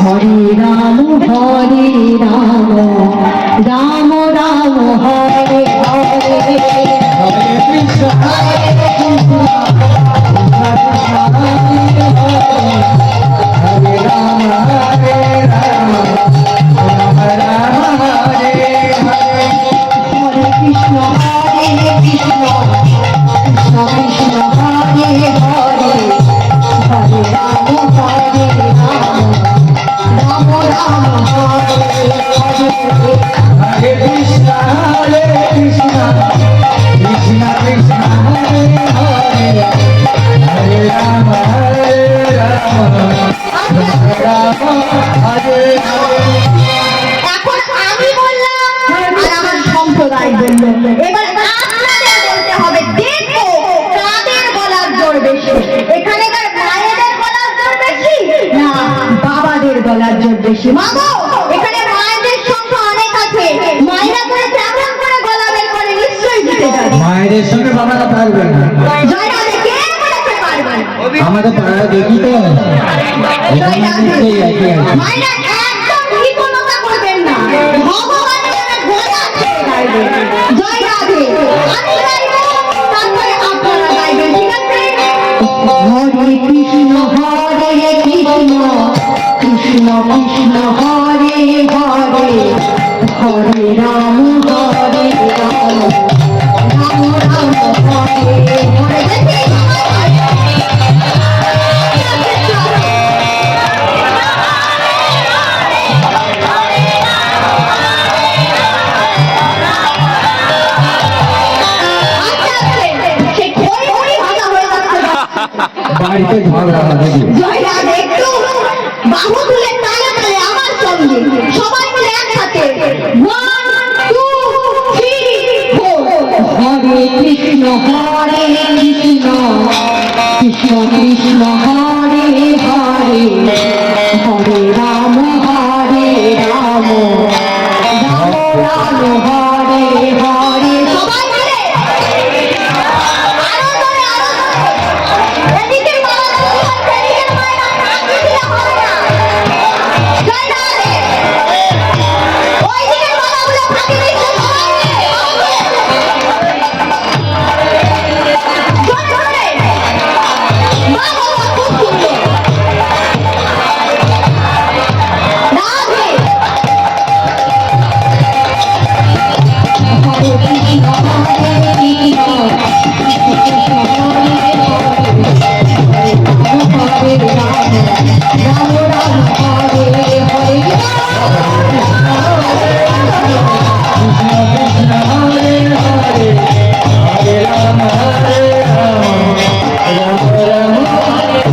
হরে রাম রাম রাম হরে হরে, হরে কৃষ্ণ হরে কৃষ্ণ হরে রাম হরে রাম রাম রাম হরে হরে। হরে কৃষ্ণ কৃষ্ণ কৃষ্ণ হরে হরে, হরে রাম রাম রাম হরে হরে। হরে কৃষ্ণ কৃষ্ণ কৃষ্ণ হরে হরে, হরে রাম রাম রাম হরে হরে। এখন আমি বললাম আর আমার সম্প্রদায় বলল, এবার আপনাদের বলতে হবে দেখো কাদের গলার জোর বেশি, এখানেকার মায়েদের গলার জোর বেশি না বাবাদের গলার জোর বেশি। মাগো এখানে মায়েদের সংখ্যা অনেক আছে, মায়েরা করে কেমন করে গলা বের করে নিশ্চয়ই জিতে যাবে। মায়েদের সঙ্গে বাবারা পারবে না, জয় রাধে, কে বলেছে পারবে না? আমাদের পাড়ায় দেখি তো জয় রাধে। এখানে একই আছে। মায়েরা একদম বিপন্নতা করবেন না, ভগবানের গলা ছেড়ে গাইবেন। জয় রাধে, আমি গাইব তারপরে আপনারা গাইবেন, ঠিক আছে? হরে কৃষ্ণ কৃষ্ণ কৃষ্ণ হরে হরে, হরে রাম রাম রাম হরে হরে। বাড়িতে ঝগড়া হবে। জয় রাধে, একটু বাহু তুলে তালে তালে আমার সঙ্গে সবাই মিলে একসাথে 1 2 3 4। হরে কৃষ্ণ কৃষ্ণ কৃষ্ণ হরে হরে, হরে রাম রাম রাম হরে হরে। সবাই মিলে আরো জোরে, আরো জোরে। এদিকে বাবা, এদিকে মায়েরা, নাচ দিলে হবে না। জয় রাধে। ওইদিকে বাবাগুলো ফাঁকি দিচ্ছে, সবাই মিলে। জোরে জোরে। বাহ, বাহ, বাহ, খুব সুন্দর। রাধে। হরে কৃষ্ণ কৃষ্ণ হরে রাম রাম রাম হরে হরে। কৃষ্ণ হরে হরে, হরে রাম রাম রাম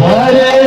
হরে